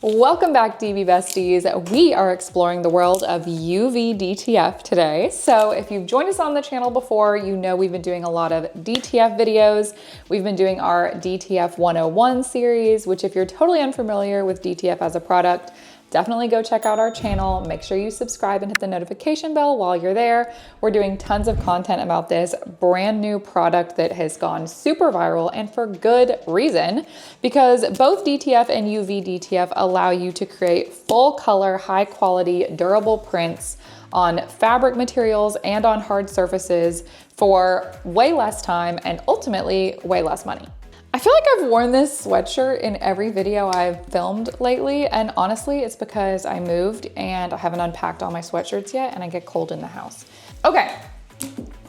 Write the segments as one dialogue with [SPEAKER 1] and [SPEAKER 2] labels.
[SPEAKER 1] Welcome back, DB Besties. We are exploring the world of UV DTF today. So if you've joined us on the channel before, you know we've been doing a lot of DTF videos. We've been doing our DTF 101 series, which if you're totally unfamiliar with DTF as a product, definitely go check out our channel. Make sure you subscribe and hit the notification bell while you're there. We're doing tons of content about this brand new product that has gone super viral, and for good reason, because both DTF and UV DTF allow you to create full color, high quality, durable prints on fabric materials and on hard surfaces for way less time and ultimately way less money. I feel like I've worn this sweatshirt in every video I've filmed lately, and honestly, it's because I moved and I haven't unpacked all my sweatshirts yet and I get cold in the house. Okay,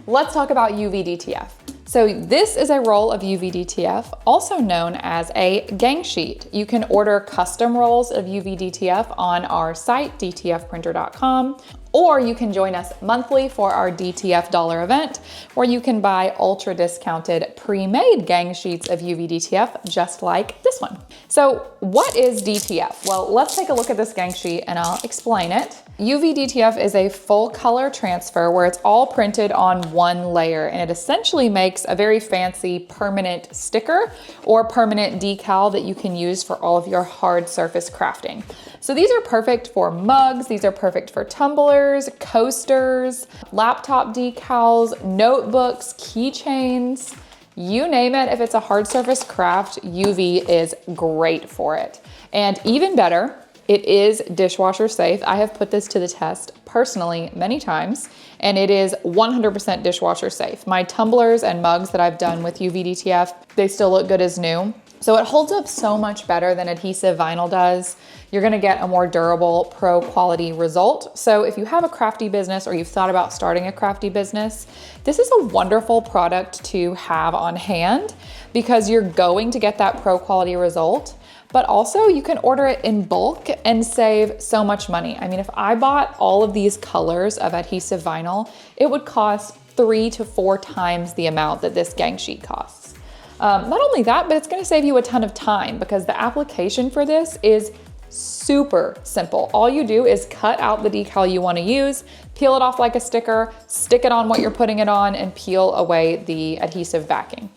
[SPEAKER 1] let's talk about UV DTF. So this is a roll of UV DTF, also known as a gang sheet. You can order custom rolls of UV DTF on our site, dtfprinter.com, or you can join us monthly for our DTF dollar event, where you can buy ultra discounted pre-made gang sheets of UV DTF, just like this one. So what is DTF? Well, let's take a look at this gang sheet and I'll explain it. UV DTF is a full color transfer where it's all printed on one layer, and it essentially makes a very fancy permanent sticker or permanent decal that you can use for all of your hard surface crafting. So these are perfect for mugs, these are perfect for tumblers, coasters, laptop decals, notebooks, keychains, you name it. If it's a hard surface craft, UV is great for it. And even better, it is dishwasher safe. I have put this to the test personally many times, and it is 100% dishwasher safe. My tumblers and mugs that I've done with UV DTF, they still look good as new. So it holds up so much better than adhesive vinyl does. You're gonna get a more durable, pro quality result. So if you have a crafty business or you've thought about starting a crafty business, this is a wonderful product to have on hand because you're going to get that pro quality result, but also you can order it in bulk and save so much money. I mean, if I bought all of these colors of adhesive vinyl, it would cost 3 to 4 times the amount that this gang sheet costs. Not only that, but it's gonna save you a ton of time because the application for this is super simple. All you do is cut out the decal you wanna use, peel it off like a sticker, stick it on what you're putting it on, and peel away the adhesive backing.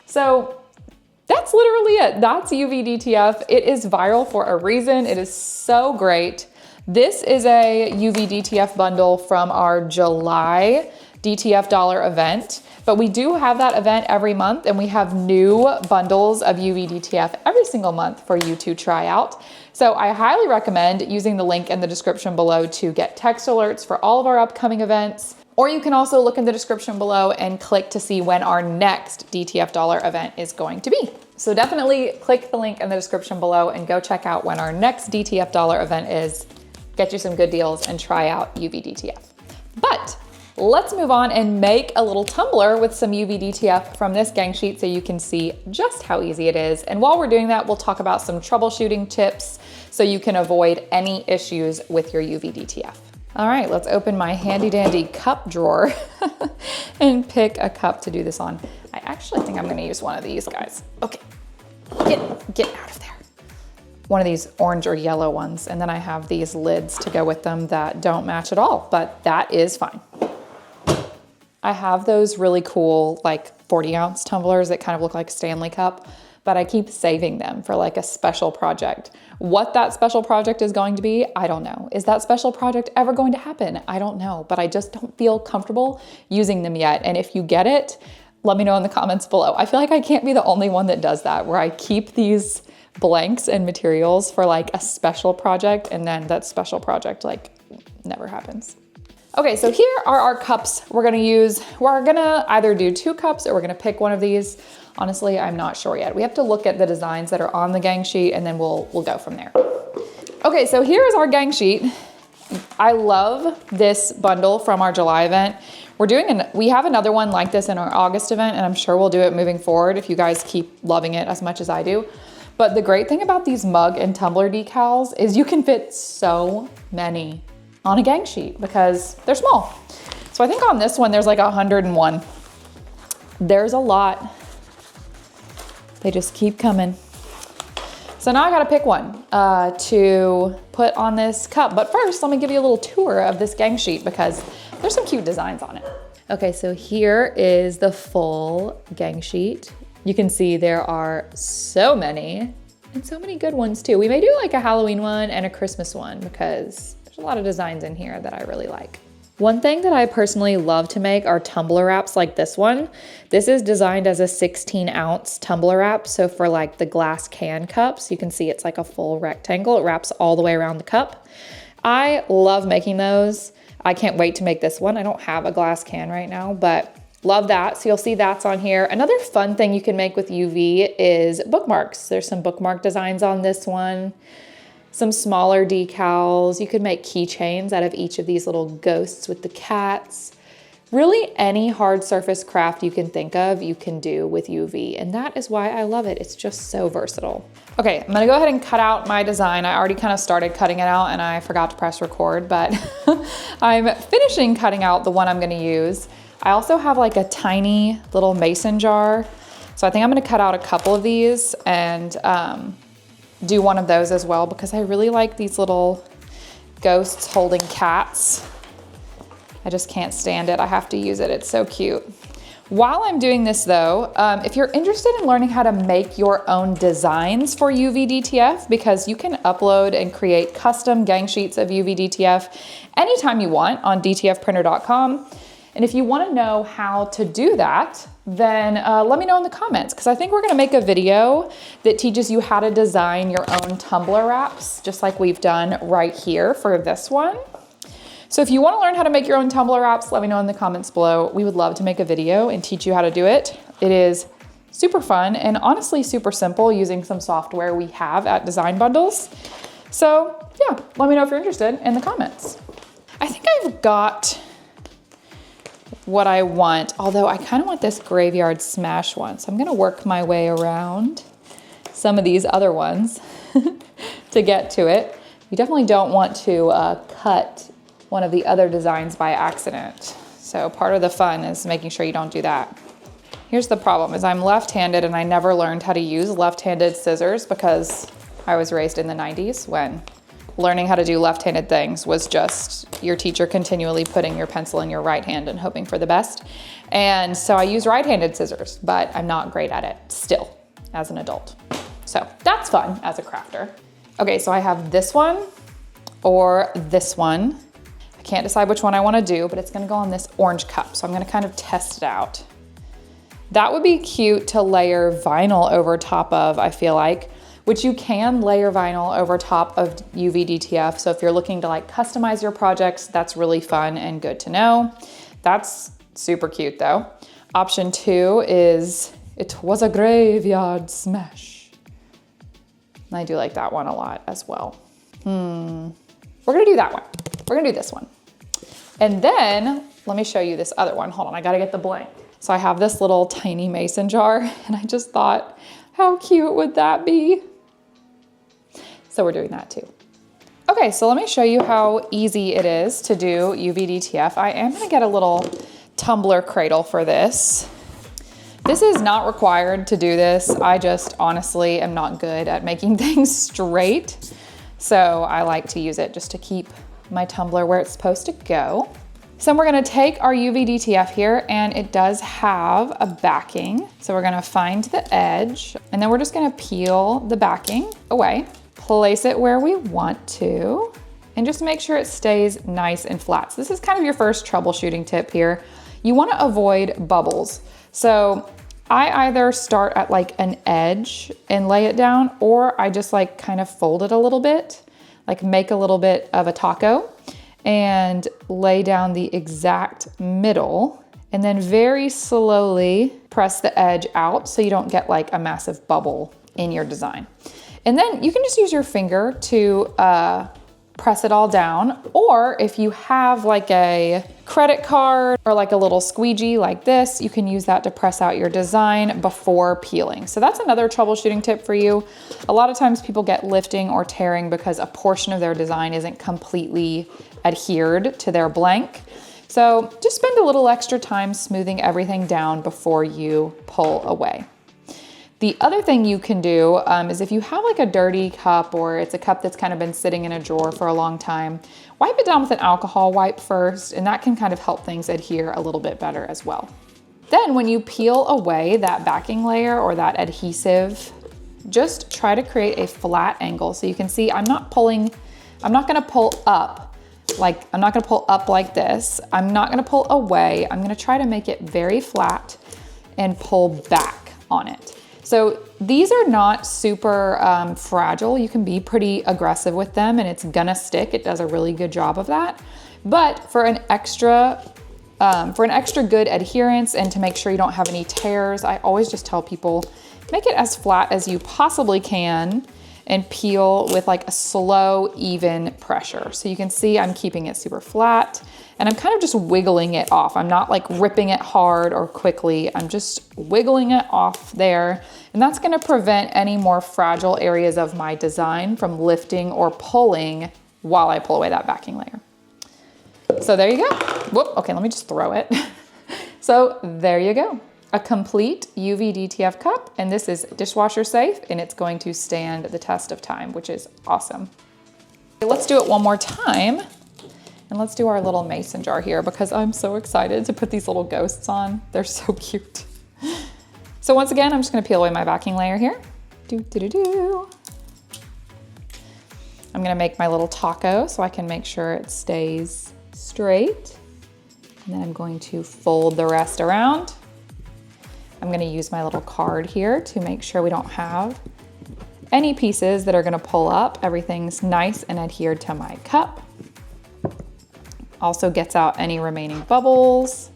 [SPEAKER 1] So that's literally it. That's UV DTF. It is viral for a reason. It is so great. This is a UV DTF bundle from our July DTF dollar event, but we do have that event every month, and we have new bundles of UV DTF every single month for you to try out. So I highly recommend using the link in the description below to get text alerts for all of our upcoming events. Or you can also look in the description below and click to see when our next DTF dollar event is going to be. So definitely click the link in the description below and go check out when our next DTF dollar event is. Get you some good deals and try out UV DTF. But let's move on and make a little tumbler with some UV DTF from this gang sheet so you can see just how easy it is. And while we're doing that, we'll talk about some troubleshooting tips so you can avoid any issues with your UV DTF. All right, let's open my handy dandy cup drawer and pick a cup to do this on. I actually think I'm gonna use one of these guys. Okay, get out of there. One of these orange or yellow ones. And then I have these lids to go with them that don't match at all, but that is fine. I have those really cool like 40-ounce tumblers that kind of look like a Stanley cup, but I keep saving them for like a special project. What that special project is going to be, I don't know. Is that special project ever going to happen? I don't know, but I just don't feel comfortable using them yet. And if you get it, let me know in the comments below. I feel like I can't be the only one that does that, where I keep these blanks and materials for like a special project, and then that special project like never happens. Okay, so here are our cups we're gonna use. We're gonna either do 2 cups or we're gonna pick one of these. Honestly, I'm not sure yet. We have to look at the designs that are on the gang sheet, and then we'll go from there. Okay, so here is our gang sheet. I love this bundle from our July event. We have another one like this in our August event, and I'm sure we'll do it moving forward if you guys keep loving it as much as I do. But the great thing about these mug and tumbler decals is you can fit so many on a gang sheet because they're small. So I think on this one, there's like 101. There's a lot. They just keep coming. So now I gotta pick one to put on this cup. But first, let me give you a little tour of this gang sheet because there's some cute designs on it. Okay, so here is the full gang sheet. You can see there are so many and so many good ones too. We may do like a Halloween one and a Christmas one because there's a lot of designs in here that I really like. One thing that I personally love to make are tumbler wraps like this one. This is designed as a 16-ounce tumbler wrap. So for like the glass can cups, you can see it's like a full rectangle. It wraps all the way around the cup. I love making those. I can't wait to make this one. I don't have a glass can right now, but love that. So you'll see that's on here. Another fun thing you can make with UV is bookmarks. There's some bookmark designs on this one. Some smaller decals. You could make keychains out of each of these little ghosts with the cats. Really any hard surface craft you can think of, you can do with UV. And that is why I love it. It's just so versatile. Okay, I'm gonna go ahead and cut out my design. I already kind of started cutting it out and I forgot to press record, but I'm finishing cutting out the one I'm gonna use. I also have like a tiny little mason jar. So I think I'm gonna cut out a couple of these and do one of those as well because I really like these little ghosts holding cats. I just can't stand it. I have to use it. It's so cute. While I'm doing this though, if you're interested in learning how to make your own designs for UV DTF, because you can upload and create custom gang sheets of UV DTF anytime you want on dtfprinter.com. And if you want to know how to do that, then let me know in the comments because I think we're going to make a video that teaches you how to design your own tumbler wraps, just like we've done right here for this one. So if you want to learn how to make your own tumbler wraps, let me know in the comments below. We would love to make a video and teach you how to do it. It is super fun and honestly super simple using some software we have at Design Bundles. So yeah, let me know if you're interested in the comments. I think I've got what I want, although I kind of want this graveyard smash one. So I'm gonna work my way around some of these other ones to get to it. You definitely don't want to cut one of the other designs by accident. So part of the fun is making sure you don't do that. Here's the problem is I'm left-handed and I never learned how to use left-handed scissors because I was raised in the 90s when learning how to do left-handed things was just your teacher continually putting your pencil in your right hand and hoping for the best. And so I use right-handed scissors, but I'm not great at it still as an adult. So that's fun as a crafter. Okay, so I have this one or this one. I can't decide which one I want to do, but it's going to go on this orange cup. So I'm going to kind of test it out. That would be cute to layer vinyl over top of, I feel like, which you can layer vinyl over top of UV DTF. So if you're looking to like customize your projects, that's really fun and good to know. That's super cute though. Option 2 is it was a graveyard smash. And I do like that one a lot as well. We're gonna do that one. We're gonna do this one. And then let me show you this other one. Hold on, I gotta get the blank. So I have this little tiny mason jar and I just thought, how cute would that be? So we're doing that too. Okay, so let me show you how easy it is to do UV DTF. I am gonna get a little tumbler cradle for this. This is not required to do this. I just honestly am not good at making things straight. So I like to use it just to keep my tumbler where it's supposed to go. So we're gonna take our UV DTF here and it does have a backing. So we're gonna find the edge and then we're just gonna peel the backing away, place it where we want to, and just make sure it stays nice and flat. So this is kind of your first troubleshooting tip here. You wanna avoid bubbles. So I either start at like an edge and lay it down, or I just like kind of fold it a little bit, like make a little bit of a taco and lay down the exact middle and then very slowly press the edge out so you don't get like a massive bubble in your design. And then you can just use your finger to press it all down, or if you have like a credit card or like a little squeegee like this, you can use that to press out your design before peeling. So that's another troubleshooting tip for you. A lot of times people get lifting or tearing because a portion of their design isn't completely adhered to their blank. So just spend a little extra time smoothing everything down before you pull away. The other thing you can do is if you have like a dirty cup or it's a cup that's kind of been sitting in a drawer for a long time, wipe it down with an alcohol wipe first, and that can kind of help things adhere a little bit better as well. Then when you peel away that backing layer or that adhesive, just try to create a flat angle. So you can see I'm not gonna pull up like this. I'm not gonna pull away. I'm gonna try to make it very flat and pull back on it. So these are not super fragile. You can be pretty aggressive with them and it's gonna stick. It does a really good job of that. But for an extra good adherence and to make sure you don't have any tears, I always just tell people, make it as flat as you possibly can and peel with like a slow, even pressure. So you can see I'm keeping it super flat and I'm kind of just wiggling it off. I'm not like ripping it hard or quickly. I'm just wiggling it off there. And that's gonna prevent any more fragile areas of my design from lifting or pulling while I pull away that backing layer. So there you go. Whoop, okay, let me just throw it. So there you go. A complete UV DTF cup, and this is dishwasher safe and it's going to stand the test of time, which is awesome. Okay, let's do it one more time. And let's do our little mason jar here because I'm so excited to put these little ghosts on. They're so cute. So once again, I'm just gonna peel away my backing layer here. I'm gonna make my little taco so I can make sure it stays straight. And then I'm going to fold the rest around. I'm gonna use my little card here to make sure we don't have any pieces that are gonna pull up. Everything's nice and adhered to my cup. Also gets out any remaining bubbles.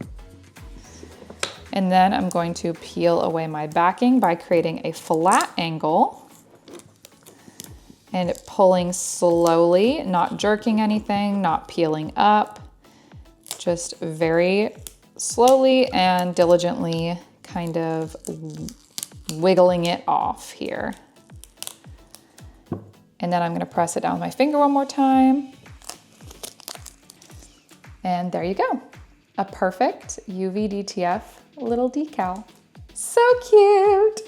[SPEAKER 1] And then I'm going to peel away my backing by creating a flat angle and pulling slowly, not jerking anything, not peeling up, just very slowly and diligently kind of wiggling it off here. And then I'm gonna press it down with my finger one more time. And there you go. A perfect UV DTF little decal. So cute.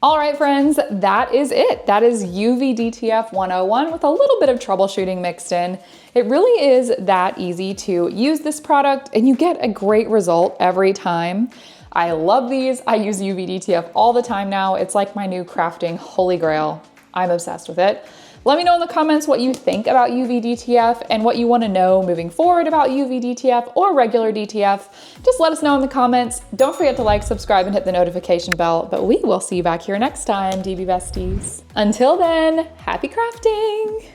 [SPEAKER 1] All right, friends, that is it. That is UV DTF 101 with a little bit of troubleshooting mixed in. It really is that easy to use this product and you get a great result every time. I love these. I use UV DTF all the time now. It's like my new crafting holy grail. I'm obsessed with it. Let me know in the comments what you think about UV DTF and what you want to know moving forward about UV DTF or regular DTF. Just let us know in the comments. Don't forget to like, subscribe, and hit the notification bell, but we will see you back here next time, DB Besties. Until then, happy crafting!